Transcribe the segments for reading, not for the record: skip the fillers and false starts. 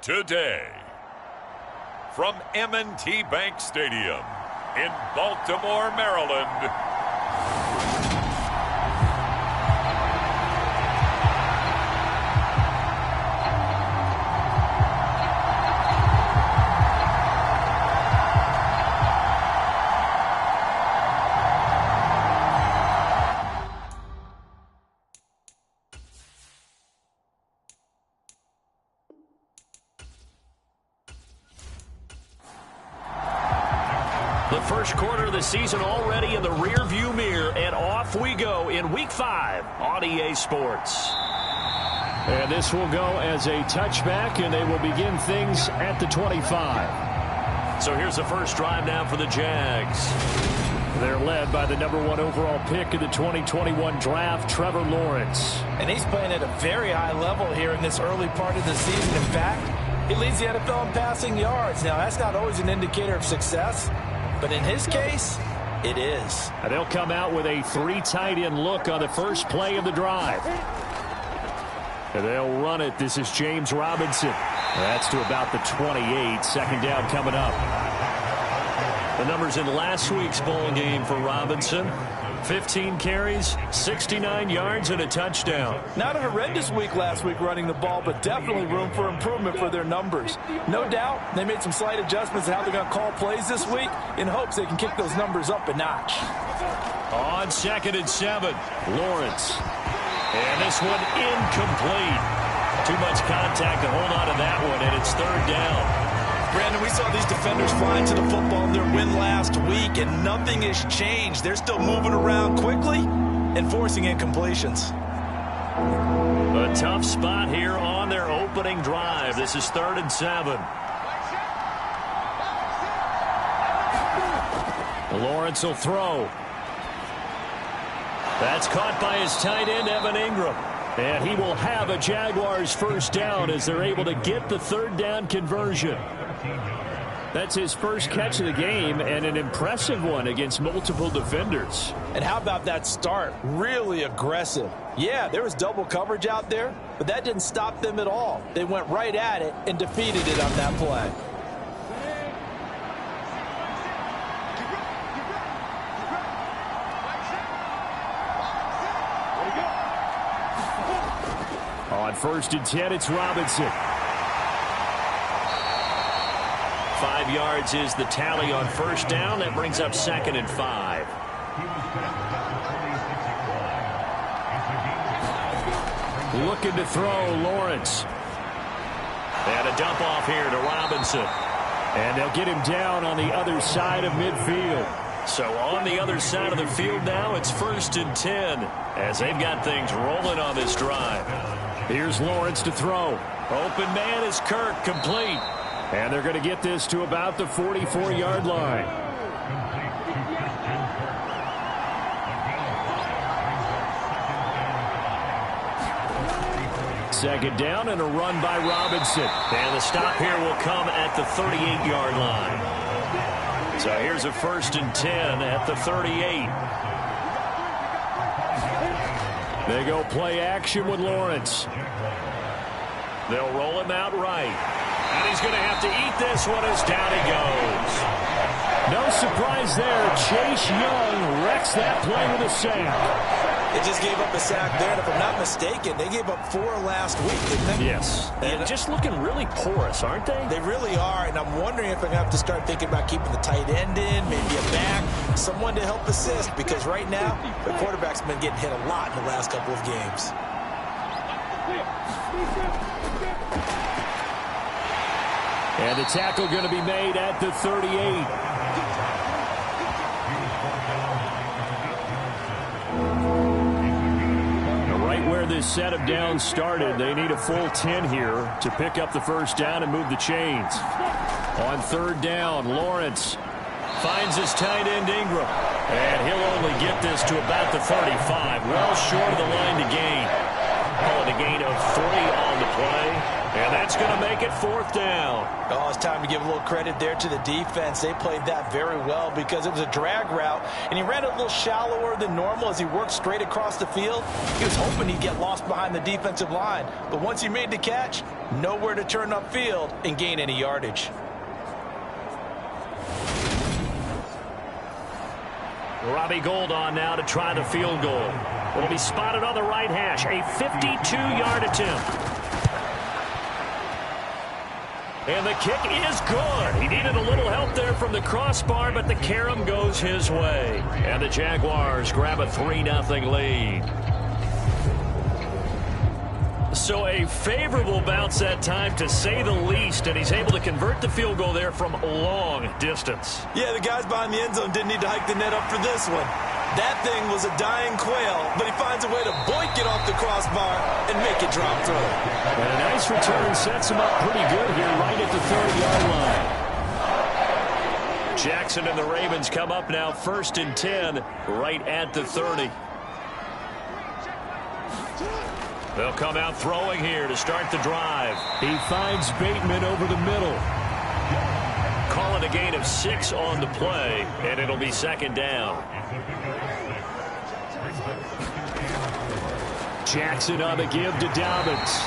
today. From M&T Bank Stadium in Baltimore, Maryland. The first quarter of the season already in the rearview mirror, and off we go in Week 5 on EA Sports. And this will go as a touchback, and they will begin things at the 25. So here's the first drive now for the Jags. They're led by the #1 overall pick in the 2021 draft, Trevor Lawrence. And he's playing at a very high level here in this early part of the season. In fact, he leads the NFL in passing yards. Now, that's not always an indicator of success, but in his case, it is. And they'll come out with a 3 tight end look on the first play of the drive. And they'll run it. This is James Robinson. That's to about the 28. Second down coming up. The numbers in last week's bowl game for Robinson: 15 carries, 69 yards, and a touchdown. Not a horrendous week last week running the ball, but definitely room for improvement for their numbers. No doubt they made some slight adjustments to how they're going to call plays this week in hopes they can kick those numbers up a notch. On 2nd and 7, Lawrence. And this one incomplete. Too much contact to hold on to that one, and it's 3rd down. Brandon, we saw these defenders flying to the football in their win last week, and nothing has changed. They're still moving around quickly and forcing incompletions. A tough spot here on their opening drive. This is 3rd and 7. Lawrence will throw. That's caught by his tight end, Evan Ingram. And he will have a Jaguars first down as they're able to get the 3rd down conversion. That's his first catch of the game, and an impressive one against multiple defenders. And how about that start? Really aggressive. Yeah, there was double coverage out there, but that didn't stop them at all. They went right at it and defeated it on that play. On 1st and 10, it's Robinson. 5 yards is the tally on first down. That brings up 2nd and 5. Looking to throw, Lawrence. And a dump off here to Robinson. And they'll get him down on the other side of midfield. So on the other side of the field now, it's 1st and 10 as they've got things rolling on this drive. Here's Lawrence to throw. Open man is Kirk, complete. And they're going to get this to about the 44-yard line. Second down and a run by Robinson. And the stop here will come at the 38-yard line. So here's a 1st and 10 at the 38. They go play action with Lawrence. They'll roll him out right. And he's going to have to eat this one as down he goes. No surprise there. Chase Young wrecks that play with a sack. They just gave up a sack there, and if I'm not mistaken, they gave up 4 last week, didn't they? Yes. And just looking really porous, aren't they? They really are, and I'm wondering if I'm going to have to start thinking about keeping the tight end in, maybe a back, someone to help assist, because right now, the quarterback's been getting hit a lot in the last couple of games. And the tackle going to be made at the 38. Where this set of downs started, they need a full 10 here to pick up the first down and move the chains. On 3rd down, Lawrence finds his tight end Ingram, and he'll only get this to about the 35, well short of the line to gain. Calling a gain of 3 on the play, And that's going to make it 4th down. Oh, it's time to give a little credit there to the defense. They played that very well because it was a drag route, and he ran it a little shallower than normal as he worked straight across the field. He was hoping he'd get lost behind the defensive line, but once he made the catch, nowhere to turn upfield and gain any yardage. Robbie Gould on now to try the field goal. It'll be spotted on the right hash. A 52-yard attempt. And the kick is good. He needed a little help there from the crossbar, but the carom goes his way. And the Jaguars grab a 3-0 lead. So a favorable bounce that time, to say the least, and he's able to convert the field goal there from long distance. Yeah, the guys behind the end zone didn't need to hike the net up for this one. That thing was a dying quail, but he finds a way to boink it off the crossbar and make it drop through. And a nice return sets him up pretty good here right at the 30-yard line. Jackson and the Ravens come up now 1st and 10 right at the 30. They'll come out throwing here to start the drive. He finds Bateman over the middle. Call it a gain of 6 on the play, and it'll be 2nd down. Jackson on the give to Dobbins.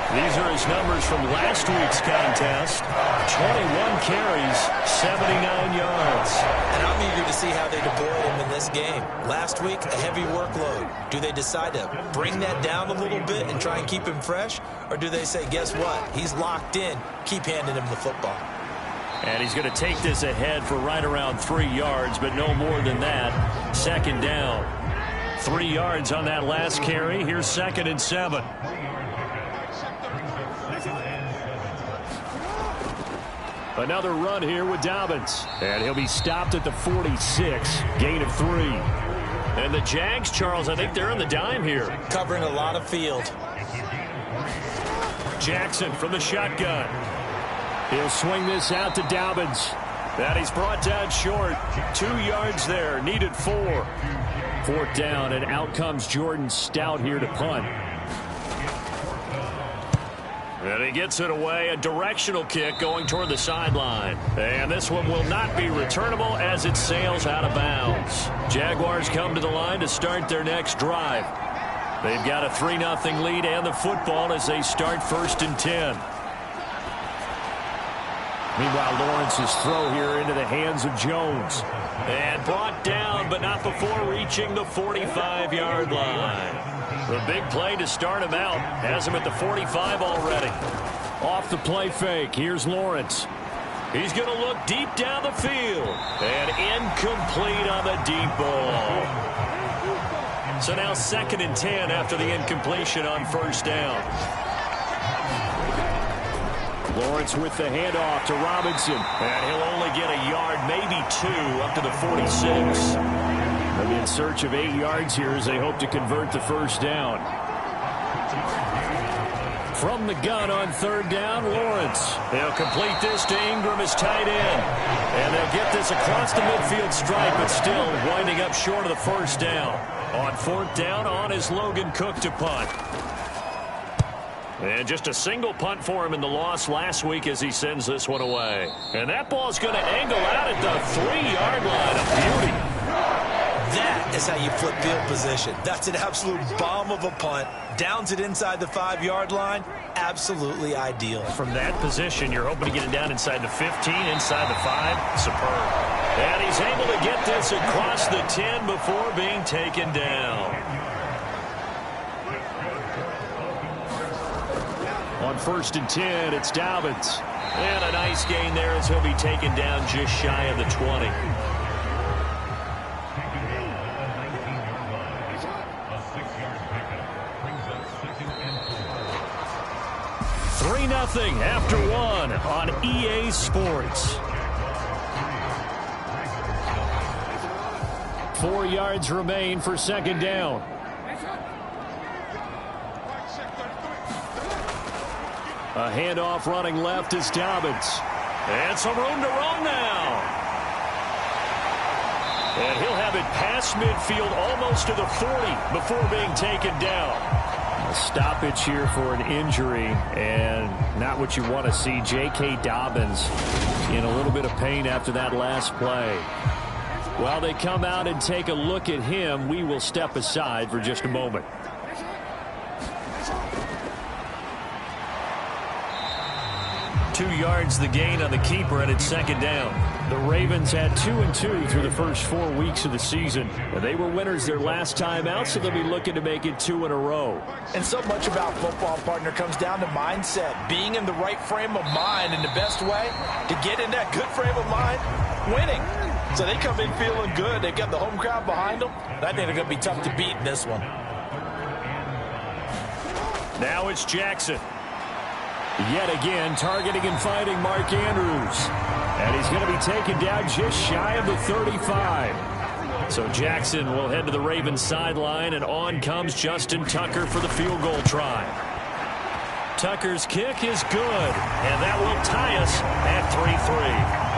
These are his numbers from last week's contest. 21 carries, 79 yards. And I'm eager to see how they deploy him in this game. Last week, a heavy workload. Do they decide to bring that down a little bit and try and keep him fresh? Or do they say, guess what? He's locked in. Keep handing him the football. And he's going to take this ahead for right around 3 yards, but no more than that. 2nd down. 3 yards on that last carry. Here's 2nd and 7. Another run here with Dobbins. And he'll be stopped at the 46. Gain of 3. And the Jags, Charles, I think they're on the dime here. Covering a lot of field. Jackson from the shotgun. He'll swing this out to Dobbins. And he's brought down short. 2 yards there. Needed 4. 4th down, and out comes Jordan Stout here to punt. And he gets it away. A directional kick going toward the sideline. And this one will not be returnable as it sails out of bounds. Jaguars come to the line to start their next drive. They've got a 3-0 lead and the football as they start 1st and 10. Meanwhile, Lawrence's throw here into the hands of Jones. And brought down, but not before reaching the 45-yard line. The big play to start him out. Has him at the 45 already. Off the play fake. Here's Lawrence. He's going to look deep down the field. And incomplete on the deep ball. So now 2nd and 10 after the incompletion on 1st down. Lawrence with the handoff to Robinson. And he'll only get a yard, maybe 2, up to the 46. And in search of 8 yards here as they hope to convert the 1st down. From the gun on 3rd down, Lawrence. They'll complete this to Ingram as tight end. And they'll get this across the midfield stripe, but still winding up short of the 1st down. On 4th down, on is Logan Cook to punt. And just a single punt for him in the loss last week as he sends this one away. And that ball's going to angle out at the 3-yard line. A beauty. That is how you flip field position. That's an absolute bomb of a punt. Downs it inside the 5-yard line. Absolutely ideal. From that position, you're hoping to get it down inside the 15, inside the 5. Superb. And he's able to get this across the 10 before being taken down. On 1st and 10, it's Dobbins. And a nice gain there as he'll be taken down just shy of the 20. 3-0 after 1 on EA Sports. 4 yards remain for 2nd down. A handoff running left is Dobbins. And some room to run now. And he'll have it past midfield almost to the 40 before being taken down. A stoppage here for an injury, and not what you want to see. J.K. Dobbins in a little bit of pain after that last play. While they come out and take a look at him, we will step aside for just a moment. Two yards the gain on the keeper, and it's second down. The Ravens had 2-2 through the first 4 weeks of the season. And they were winners their last time out, so they'll be looking to make it 2 in a row. And so much about football, partner, comes down to mindset. Being in the right frame of mind, and the best way to get in that good frame of mind, winning. So they come in feeling good. They've got the home crowd behind them. I think they're going to be tough to beat in this one. Now it's Jackson. Yet again, targeting and finding Mark Andrews. And he's going to be taken down just shy of the 35. So Jackson will head to the Ravens sideline, and on comes Justin Tucker for the field goal try. Tucker's kick is good, and that will tie us at 3-3.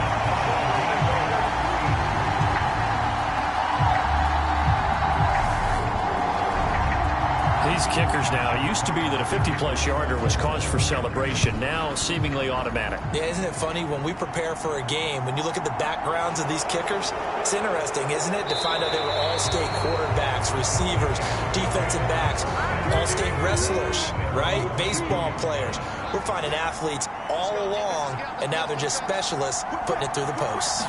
These kickers now, it used to be that a 50-plus yarder was cause for celebration. Now seemingly automatic. Yeah, isn't it funny when we prepare for a game, when you look at the backgrounds of these kickers, it's interesting, isn't it, to find out they were all-state quarterbacks, receivers, defensive backs, all-state wrestlers, right? Baseball players. We're finding athletes all along, and now they're just specialists putting it through the posts.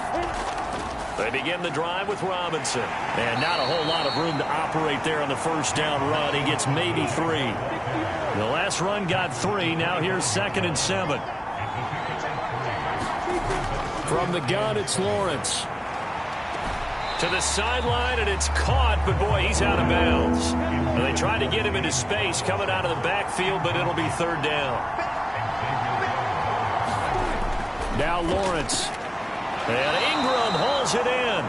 They begin the drive with Robinson. And not a whole lot of room to operate there on the first down run. He gets maybe 3. The last run got 3. Now here's 2nd and 7. From the gun, it's Lawrence. To the sideline, and it's caught, but boy, he's out of bounds. And they tried to get him into space coming out of the backfield, but it'll be 3rd down. Now Lawrence. And Ingram hauls it in.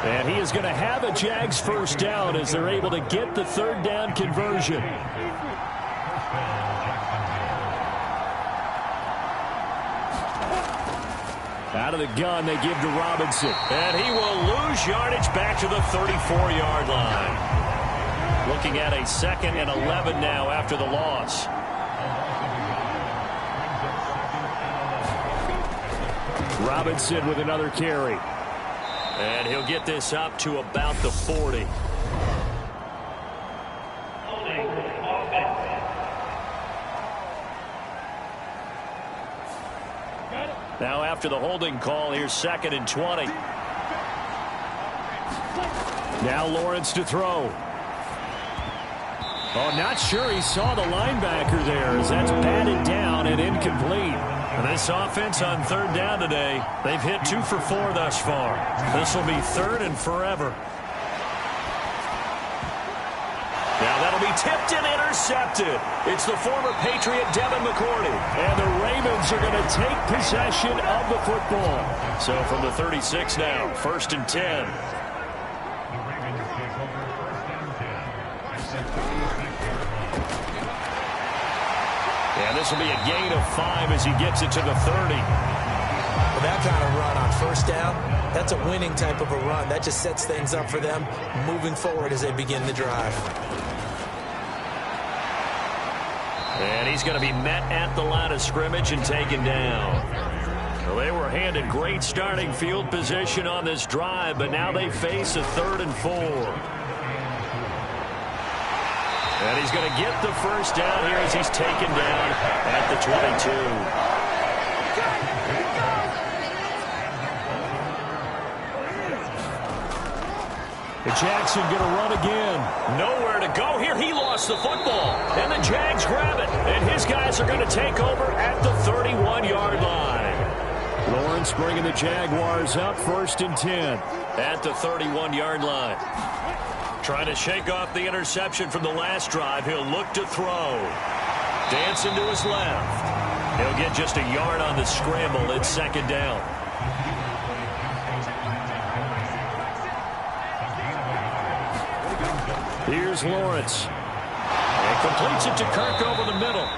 And he is going to have a Jags first down as they're able to get the 3rd down conversion. Out of the gun, they give to Robinson. And he will lose yardage back to the 34-yard line. Looking at a 2nd and 11 now after the loss. Robinson with another carry. And he'll get this up to about the 40. Now after the holding call, here's 2nd and 20. Now Lawrence to throw. Oh, not sure he saw the linebacker there as that's batted down and incomplete. This offense on 3rd down today, they've hit 2 for 4 thus far. This will be 3rd and forever. Now that'll be tipped and intercepted. It's the former Patriot Devin McCourty. And the Ravens are going to take possession of the football. So from the 36 now, 1st and 10. And this will be a gain of 5 as he gets it to the 30. Well, that kind of run on 1st down, that's a winning type of a run. That just sets things up for them moving forward as they begin the drive. And he's going to be met at the line of scrimmage and taken down. Well, they were handed great starting field position on this drive, but now they face a 3rd and 4. And he's going to get the first down here as he's taken down at the 22. And Jackson going to run again. Nowhere to go here. He lost the football. And the Jags grab it. And his guys are going to take over at the 31-yard line. Lawrence bringing the Jaguars up 1st and 10 at the 31-yard line. Trying to shake off the interception from the last drive. He'll look to throw. Dancing to his left. He'll get just a yard on the scramble. It's 2nd down. Here's Lawrence. And completes it to Kirk over the middle.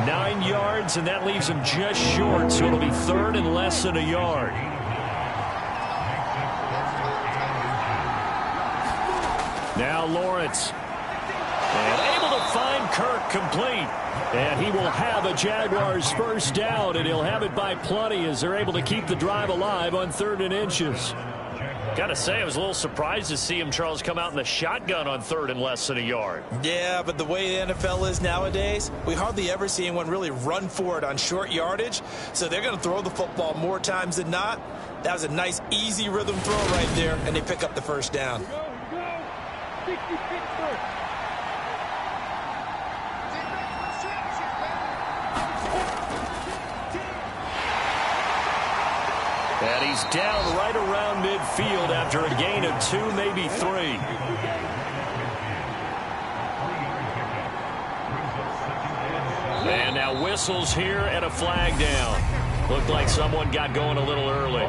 9 yards, and that leaves him just short, so it'll be 3rd and less than a yard. Now Lawrence. And able to find Kirk complete. And he will have a Jaguars first down, and he'll have it by plenty as they're able to keep the drive alive on 3rd and inches. Got to say, I was a little surprised to see him, Charles, come out in the shotgun on 3rd and less than a yard. Yeah, but the way the NFL is nowadays, we hardly ever see anyone really run for it on short yardage. So they're going to throw the football more times than not. That was a nice, easy rhythm throw right there, and they pick up the first down. And he's down right around midfield after a gain of 2, maybe 3. And now whistles here and a flag down. Looked like someone got going a little early.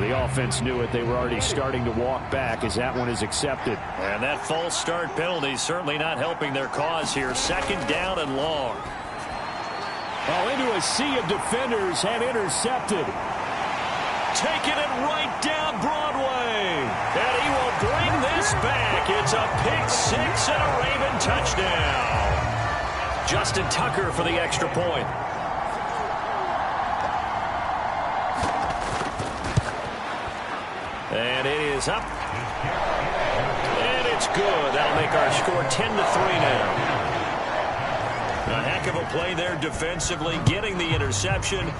The offense knew it. They were already starting to walk back as that one is accepted. And that false start penalty certainly not helping their cause here. 2nd down and long. Oh, into a sea of defenders and intercepted. Taking it right down Broadway. And he will bring this back. It's a pick-6 and a Raven touchdown. Justin Tucker for the extra point. And it is up. And it's good. That'll make our score 10-3 now. A heck of a play there defensively, getting the interception,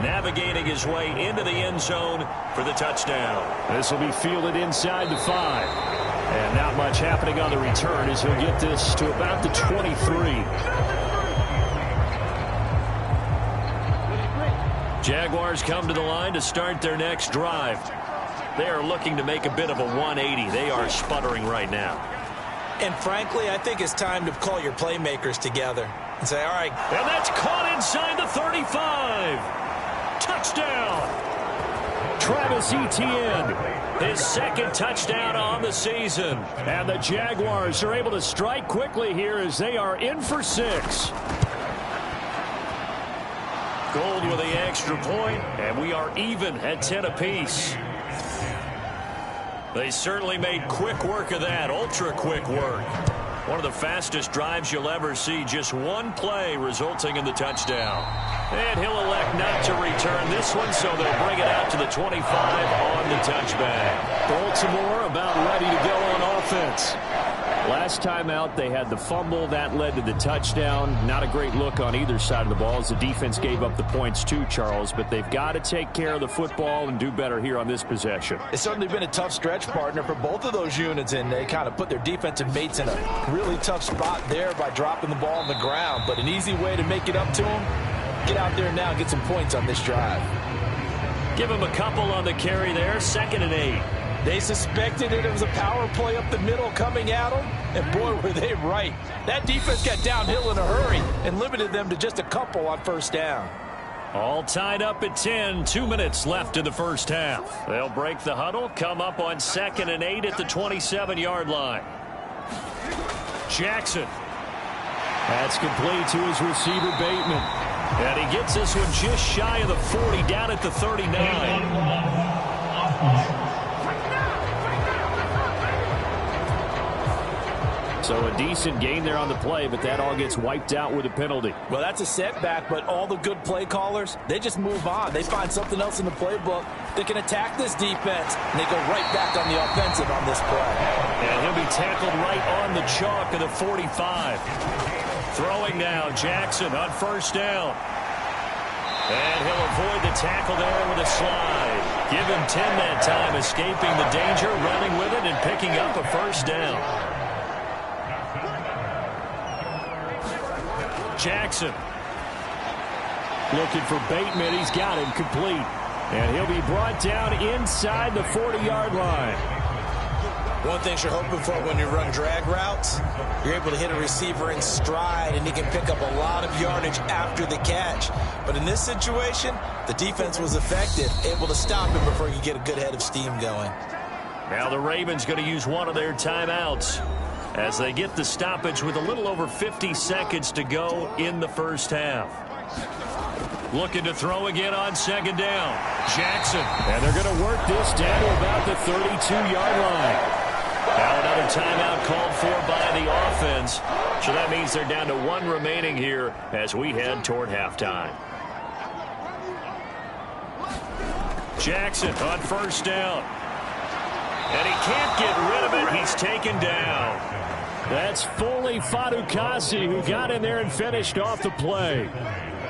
navigating his way into the end zone for the touchdown. This will be fielded inside the 5. And not much happening on the return as he'll get this to about the 23. Jaguars come to the line to start their next drive. They are looking to make a bit of a 180. They are sputtering right now. And frankly, I think it's time to call your playmakers together and say, all right. And that's caught inside the 35. Touchdown. Travis Etienne, his 2nd touchdown on the season. And the Jaguars are able to strike quickly here as they are in for 6. Gold with the extra point, and we are even at 10 apiece. They certainly made quick work of that, ultra-quick work. One of the fastest drives you'll ever see, just one play resulting in the touchdown. And he'll elect not to return this one, so they'll bring it out to the 25 on the touchback. Baltimore about ready to go on offense. Last time out, they had the fumble. That led to the touchdown. Not a great look on either side of the ball as the defense gave up the points too, Charles. But they've got to take care of the football and do better here on this possession. It's certainly been a tough stretch, partner, for both of those units, and they kind of put their defensive mates in a really tough spot there by dropping the ball on the ground. But an easy way to make it up to them, get out there now and get some points on this drive. Give him a couple on the carry there, 2nd and 8. They suspected it was a power play up the middle coming at them, and boy, were they right. That defense got downhill in a hurry and limited them to just a couple on 1st down. All tied up at 10, 2 minutes left in the first half. They'll break the huddle, come up on 2nd and 8 at the 27-yard line. Jackson. That's complete to his receiver, Bateman. And he gets this one just shy of the 40, down at the 39. So a decent gain there on the play, but that all gets wiped out with a penalty. Well, that's a setback, but all the good play callers, they just move on. They find something else in the playbook that can attack this defense, and they go right back on the offensive on this play. And he'll be tackled right on the chalk of the 45. Throwing now, Jackson on 1st down. And he'll avoid the tackle there with a slide. Give him 10 that time, escaping the danger, running with it, and picking up a 1st down. Jackson looking for Bateman. He's got him complete. And he'll be brought down inside the 40-yard line. One thing you're hoping for when you run drag routes, you're able to hit a receiver in stride, and he can pick up a lot of yardage after the catch. But in this situation, the defense was effective, able to stop him before he could get a good head of steam going. Now the Ravens going to use one of their timeouts as they get the stoppage with a little over 50 seconds to go in the first half. Looking to throw again on 2nd down. Jackson. And they're going to work this down to about the 32-yard line. Now another timeout called for by the offense. So that means they're down to 1 remaining here as we head toward halftime. Jackson on first down. And he can't get rid of it. He's taken down. That's Foley Fadukasi who got in there and finished off the play.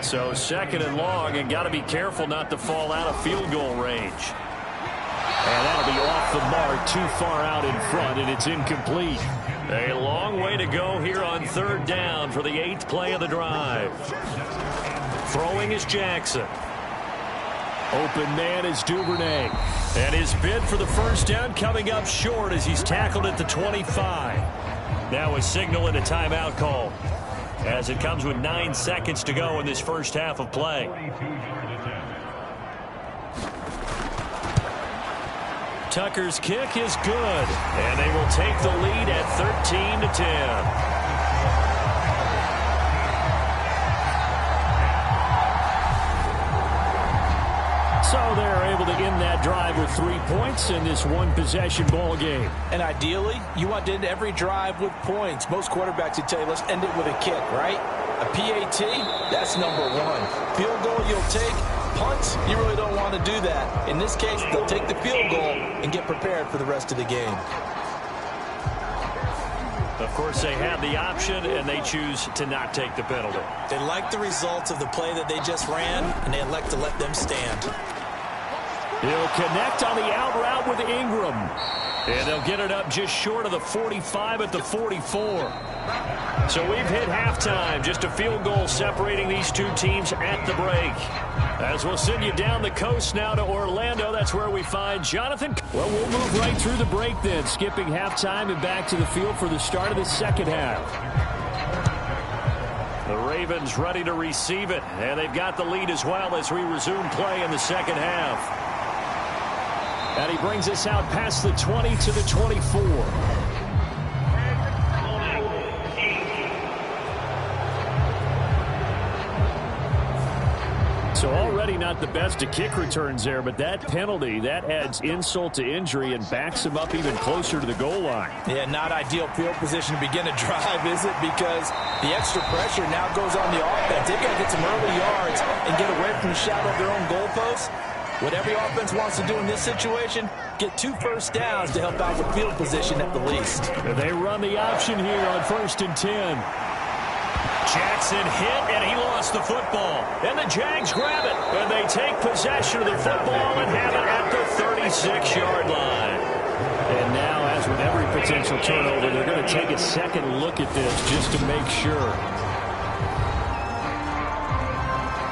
So 2nd and long, and got to be careful not to fall out of field goal range. And that'll be off the mark, too far out in front, and it's incomplete. A long way to go here on 3rd down for the 8th play of the drive. Throwing is Jackson. Open man is Duvernay. And his bid for the first down coming up short as he's tackled at the 25. Now a signal and a timeout call as it comes with 9 seconds to go in this first half of play. Tucker's kick is good, and they will take the lead at 13-10. So they're able to end that drive with 3 points in this one-possession ball game. And ideally, you want to end every drive with points. Most quarterbacks would tell you, let's end it with a kick, right? A PAT, that's number 1. Field goal you'll take. Punts, you really don't want to do that. In this case, they'll take the field goal and get prepared for the rest of the game. Of course, they have the option, and they choose to not take the penalty. They like the results of the play that they just ran, and they elect to let them stand. He'll connect on the out route with Ingram. And they'll get it up just short of the 45 at the 44. So we've hit halftime. Just a field goal separating these two teams at the break. As we'll send you down the coast now to Orlando. That's where we find Jonathan. Well, we'll move right through the break then, skipping halftime and back to the field for the start of the second half. The Ravens ready to receive it, and they've got the lead as well as we resume play in the second half. And he brings us out past the 20 to the 24. So already not the best of kick returns there, but that penalty, that adds insult to injury and backs him up even closer to the goal line. Yeah, not ideal field position to begin a drive, is it? Because the extra pressure now goes on the offense. They've got to get some early yards and get away from the shadow of their own goalposts. What every offense wants to do in this situation, get 2 first downs to help out with field position at the least. They run the option here on 1st and 10. Jackson hit, and he lost the football. And the Jags grab it, and they take possession of the football and have it at the 36-yard line. And now, as with every potential turnover, they're going to take a second look at this just to make sure.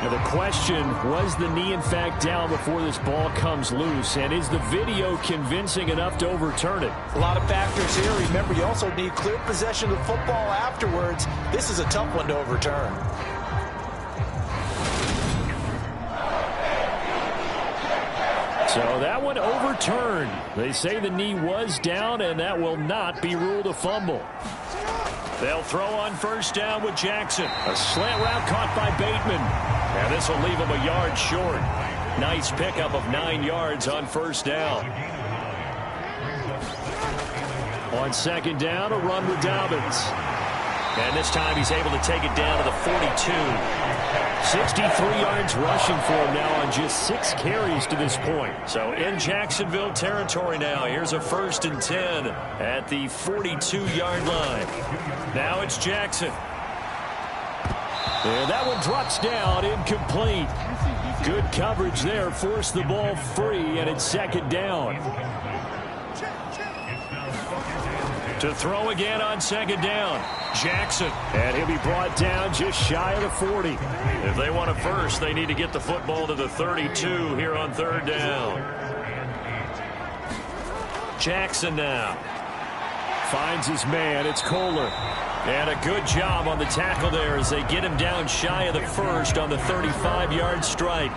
Now the question, was the knee in fact down before this ball comes loose? And is the video convincing enough to overturn it? A lot of factors here. Remember, you also need clear possession of the football afterwards. This is a tough one to overturn. So that one overturned. They say the knee was down, and that will not be ruled a fumble. They'll throw on first down with Jackson. A slant route caught by Bateman. And this will leave him a yard short. Nice pickup of 9 yards on first down. On second down, a run with Dobbins. And this time he's able to take it down to the 42. 63 yards rushing for him now on just 6 carries to this point. So in Jacksonville territory now. Here's a 1st and 10 at the 42-yard line. Now it's Jackson. And that one drops down, incomplete. Good coverage there, forced the ball free, and it's second down. To throw again on second down, Jackson. And he'll be brought down just shy of the 40. If they want a first, they need to get the football to the 32 here on 3rd down. Jackson now. Finds his man, it's Kohler. And a good job on the tackle there as they get him down shy of the first on the 35-yard strike.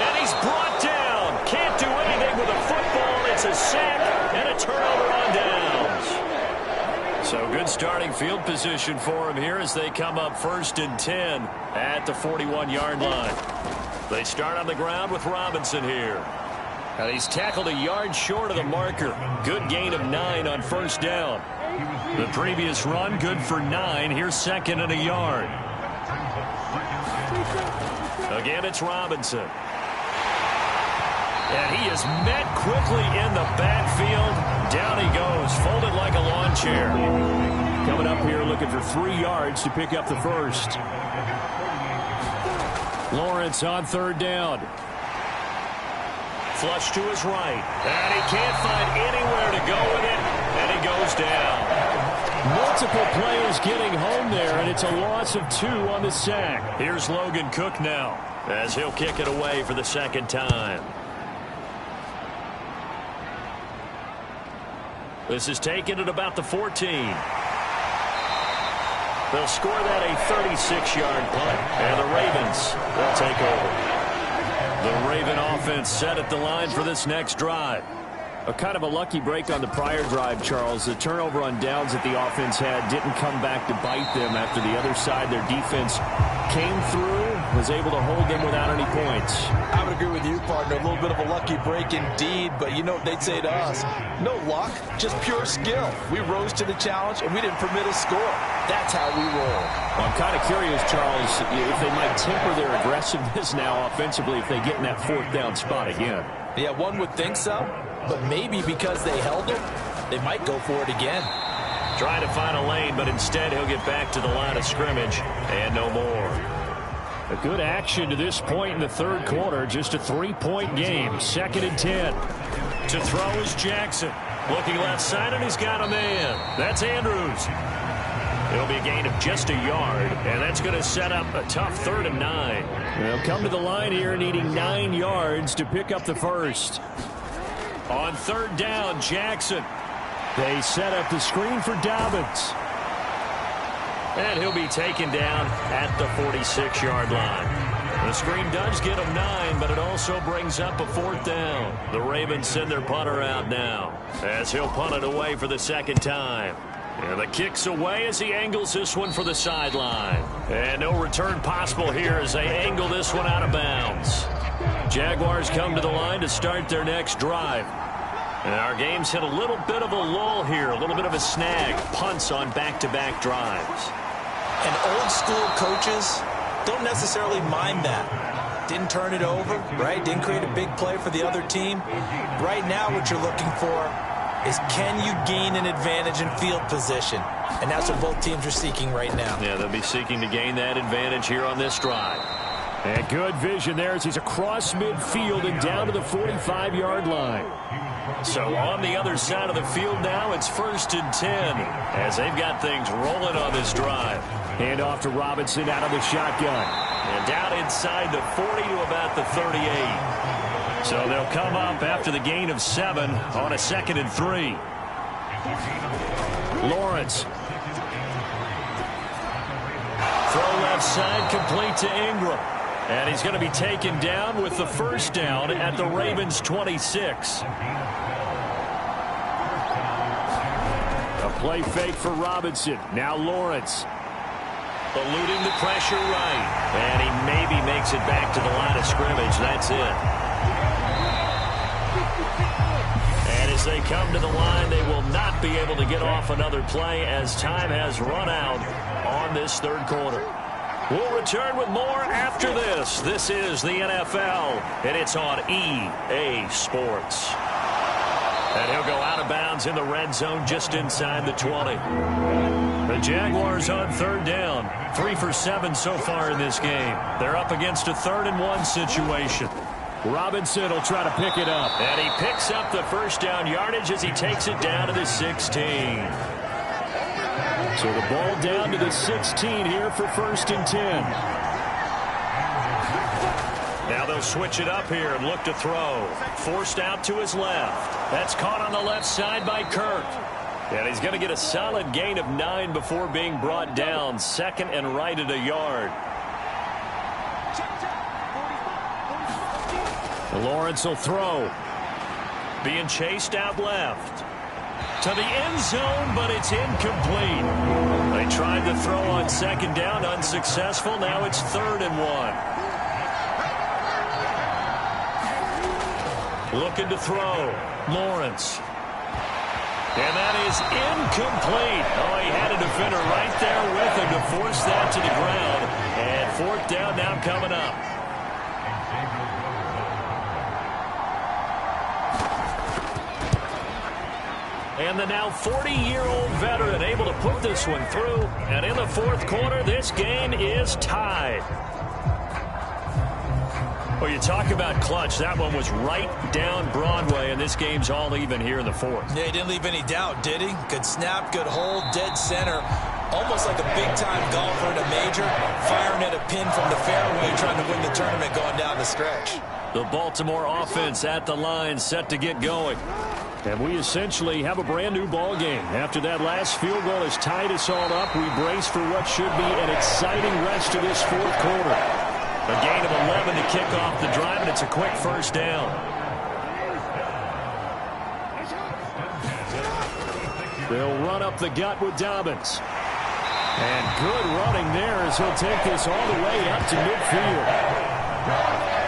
And he's brought down. Can't do anything with a football. It's a sack and a turnover on downs. So good starting field position for him here as they come up 1st and 10 at the 41-yard line. They start on the ground with Robinson here. And he's tackled a yard short of the marker. Good gain of 9 on 1st down. The previous run, good for 9. Here's 2nd and a yard. Again, it's Robinson. And he is met quickly in the backfield. Down he goes, folded like a lawn chair. Coming up here looking for 3 yards to pick up the first. Lawrence on 3rd down. Flush to his right. And he can't find anywhere to go with it. And he goes down. Multiple players getting home there, and it's a loss of 2 on the sack. Here's Logan Cook now as he'll kick it away for the 2nd time. This is taken at about the 14. They'll score that a 36-yard punt, and the Ravens will take over. The Raven offense set at the line for this next drive. A kind of a lucky break on the prior drive, Charles. The turnover on downs that the offense had didn't come back to bite them after the other side. Their defense came through, was able to hold them without any points. I would agree with you, partner. A little bit of a lucky break indeed, but you know what they'd say to us? No luck, just pure skill. We rose to the challenge, and we didn't permit a score. That's how we roll. Well, I'm kind of curious, Charles, if they might temper their aggressiveness now offensively if they get in that 4th down spot again. Yeah, one would think so. But maybe because they held him, they might go for it again. Trying to find a lane, but instead he'll get back to the line of scrimmage and no more. A good action to this point in the 3rd quarter. Just a 3-point game. 2nd and 10. To throw is Jackson. Looking left side, and he's got a man. That's Andrews. It'll be a gain of just a yard, and that's going to set up a tough 3rd and 9. They'll come to the line here needing 9 yards to pick up the first. On 3rd down, Jackson. They set up the screen for Dobbins. And he'll be taken down at the 46-yard line. The screen does get him 9, but it also brings up a 4th down. The Ravens send their punter out now as he'll punt it away for the 2nd time. And the kick's away as he angles this one for the sideline. And no return possible here as they angle this one out of bounds. Jaguars come to the line to start their next drive. And our game's hit a little bit of a lull here, a little bit of a snag. Punts on back-to-back drives. And old-school coaches don't necessarily mind that. Didn't turn it over, right? Didn't create a big play for the other team. Right now what you're looking for is can you gain an advantage in field position? And that's what both teams are seeking right now. Yeah, they'll be seeking to gain that advantage here on this drive. And good vision there as he's across midfield and down to the 45-yard line. So on the other side of the field now, it's 1st and 10 as they've got things rolling on this drive. Hand off to Robinson out of the shotgun. And down inside the 40 to about the 38. So they'll come up after the gain of 7 on a 2nd and 3. Lawrence. Throw left side complete to Ingram. And he's going to be taken down with the 1st down at the Ravens 26. A play fake for Robinson. Now Lawrence. Eluding the pressure right. And he maybe makes it back to the line of scrimmage. That's it. And as they come to the line, they will not be able to get off another play as time has run out on this 3rd quarter. We'll return with more after this. This is the NFL, and it's on EA Sports. And he'll go out of bounds in the red zone just inside the 20. The Jaguars on 3rd down. 3 for 7 so far in this game. They're up against a 3rd and 1 situation. Robinson will try to pick it up. And he picks up the 1st down yardage as he takes it down to the 16. So the ball down to the 16 here for 1st and 10. Now they'll switch it up here and look to throw. Forced out to his left. That's caught on the left side by Kirk. And he's going to get a solid gain of 9 before being brought down. 2nd and right at a yard. Lawrence will throw. Being chased out left. To the end zone, but it's incomplete. They tried to throw on second down, unsuccessful. Now it's 3rd and 1. Looking to throw. Lawrence. And that is incomplete. Oh, he had a defender right there with him to force that to the ground. And 4th down now coming up. And the now 40-year-old veteran able to put this one through. And in the 4th quarter, this game is tied. Well, you talk about clutch. That one was right down Broadway, and this game's all even here in the 4th. Yeah, he didn't leave any doubt, did he? Good snap, good hold, dead center. Almost like a big-time golfer in a major, firing at a pin from the fairway, trying to win the tournament going down the stretch. The Baltimore offense at the line, set to get going. And we essentially have a brand-new ball game. After that last field goal has tied us all up, we brace for what should be an exciting rest of this 4th quarter. A gain of 11 to kick off the drive, and it's a quick 1st down. They'll run up the gut with Dobbins. And good running there as he'll take this all the way up to midfield.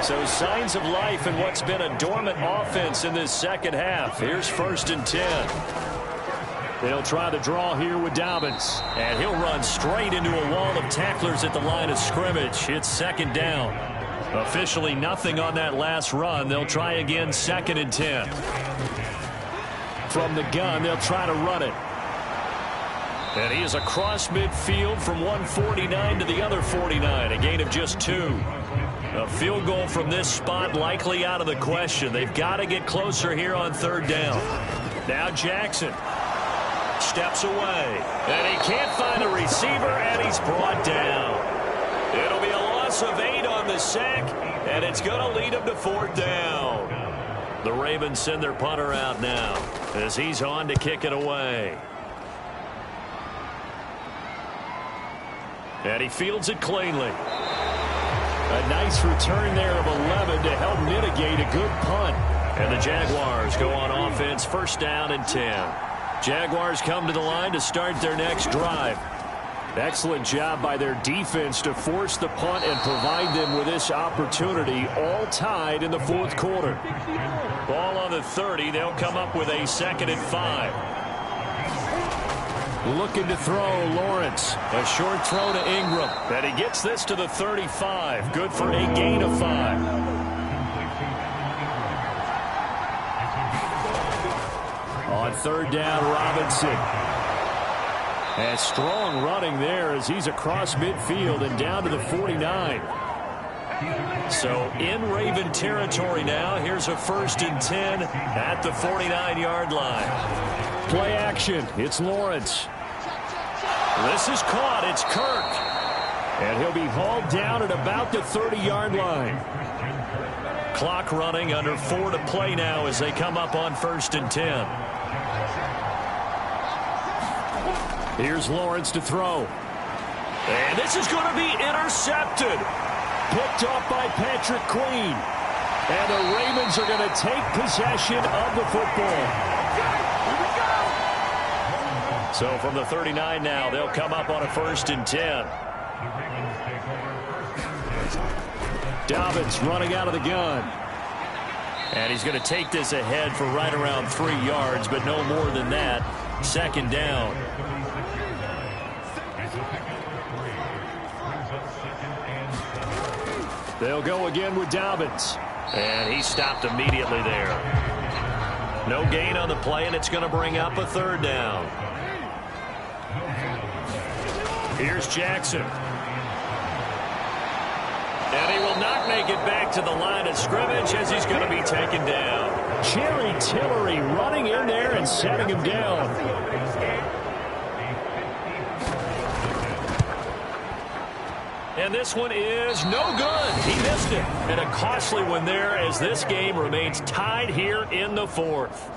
So signs of life in what's been a dormant offense in this second half. Here's 1st and 10. They'll try the draw here with Dobbins. And he'll run straight into a wall of tacklers at the line of scrimmage. It's 2nd down. Officially nothing on that last run. They'll try again, 2nd and 10. From the gun, they'll try to run it. And he is across midfield from 149 to the other 49. A gain of just 2. A field goal from this spot likely out of the question. They've got to get closer here on 3rd down. Now Jackson steps away. And he can't find a receiver, and he's brought down. It'll be a loss of 8 on the sack, and it's going to lead him to 4th down. The Ravens send their punter out now as he's on to kick it away. And he fields it cleanly. A nice return there of 11 to help mitigate a good punt. And the Jaguars go on offense, 1st down and 10. Jaguars come to the line to start their next drive. Excellent job by their defense to force the punt and provide them with this opportunity, all tied in the 4th quarter. Ball on the 30. They'll come up with a 2nd and 5. Looking to throw, Lawrence. A short throw to Ingram. And he gets this to the 35. Good for a gain of 5. On 3rd down, Robinson. And strong running there as he's across midfield and down to the 49. So in Raven territory now. Here's a 1st and 10 at the 49-yard line. Play action. It's Lawrence. This is caught. It's Kirk. And he'll be hauled down at about the 30-yard line. Clock running, under 4 to play now as they come up on 1st and 10. Here's Lawrence to throw. And this is going to be intercepted. Picked off by Patrick Queen. And the Ravens are going to take possession of the football. So from the 39 now, they'll come up on a 1st and 10. Dobbins running out of the gun. And he's going to take this ahead for right around 3 yards, but no more than that. 2nd down. They'll go again with Dobbins. And he stopped immediately there. No gain on the play, and it's going to bring up a 3rd down. Here's Jackson. And he will not make it back to the line of scrimmage as he's going to be taken down. Jerry Tillery running in there and setting him down. And this one is no good. He missed it. And a costly one there as this game remains tied here in the 4th.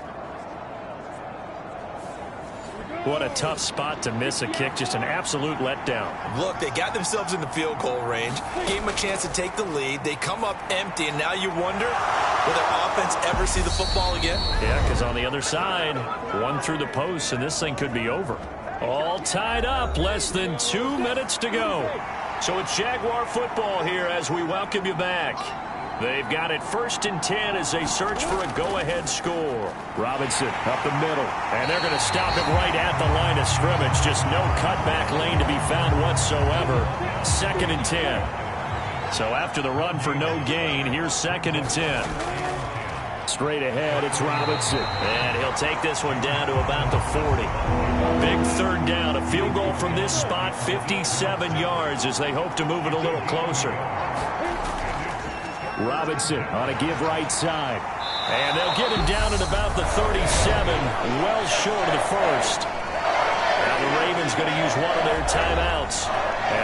What a tough spot to miss a kick. Just an absolute letdown. Look, they got themselves in the field goal range, gave them a chance to take the lead. They come up empty, and now you wonder, will their offense ever see the football again? Yeah, because on the other side, one through the post, and this thing could be over. All tied up, less than 2 minutes to go. So it's Jaguar football here as we welcome you back. They've got it 1st and 10 as they search for a go-ahead score. Robinson up the middle, and they're going to stop it right at the line of scrimmage. Just no cutback lane to be found whatsoever. 2nd and 10. So after the run for no gain, here's 2nd and 10. Straight ahead, it's Robinson. And he'll take this one down to about the 40. Big 3rd down. A field goal from this spot, 57 yards as they hope to move it a little closer. Robinson on a give right side. And they'll get him down at about the 37, well short of the 1st. Now the Ravens going to use one of their timeouts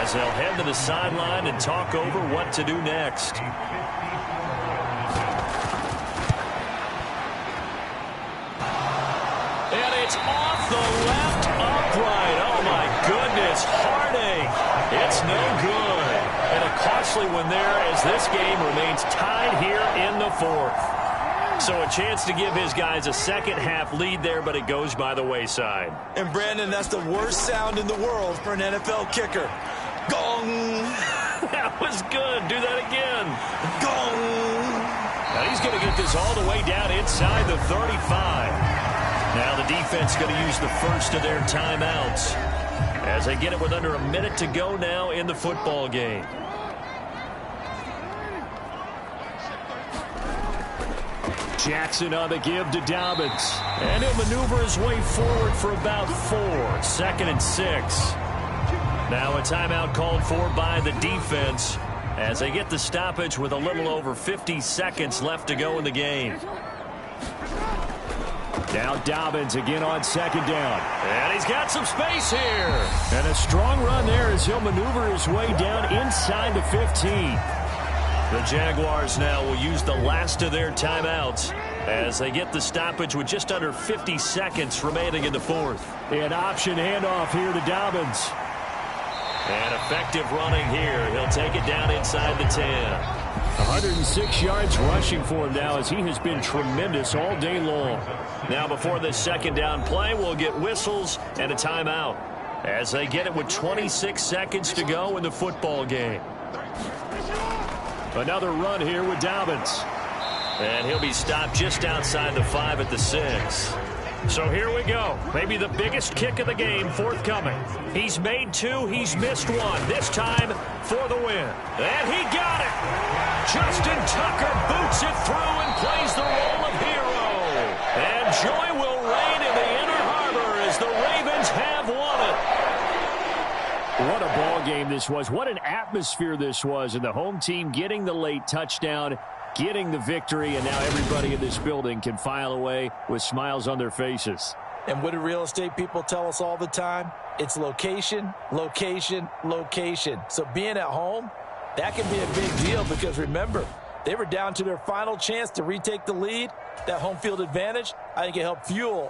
as they'll head to the sideline and talk over what to do next. And it's off the left upright. Oh, my goodness. Harding. It's no good. And a costly one there as this game remains tied here in the 4th. So a chance to give his guys a second-half lead there, but it goes by the wayside. And, Brandon, that's the worst sound in the world for an NFL kicker. Gong! That was good. Do that again. Gong! Now he's going to get this all the way down inside the 35. Now the defense going to use the first of their timeouts as they get it with under a minute to go now in the football game. Jackson on the give to Dobbins. And he'll maneuver his way forward for about 4. 2nd and 6. Now a timeout called for by the defense as they get the stoppage with a little over 50 seconds left to go in the game. Now Dobbins again on 2nd down. And he's got some space here. And a strong run there as he'll maneuver his way down inside the 15. The Jaguars now will use the last of their timeouts as they get the stoppage with just under 50 seconds remaining in the 4th. An option handoff here to Dobbins. And effective running here. He'll take it down inside the 10. 106 yards rushing for him now as he has been tremendous all day long. Now before this 2nd down play, we'll get whistles and a timeout as they get it with 26 seconds to go in the football game. Another run here with Dobbins. And he'll be stopped just outside the 5 at the 6. So here we go. Maybe the biggest kick of the game forthcoming. He's made 2. He's missed 1. This time for the win. And he got it. Justin Tucker boots it through and plays the role of hero. And joy will reign in the Inner Harbor as the Ravens have won it. What a ball game this was. What an atmosphere this was. And the home team getting the late touchdown, getting the victory, and now everybody in this building can file away with smiles on their faces. And what do real estate people tell us all the time? It's location, location, location. So being at home, that can be a big deal because remember, they were down to their final chance to retake the lead. That home field advantage, I think it helped fuel.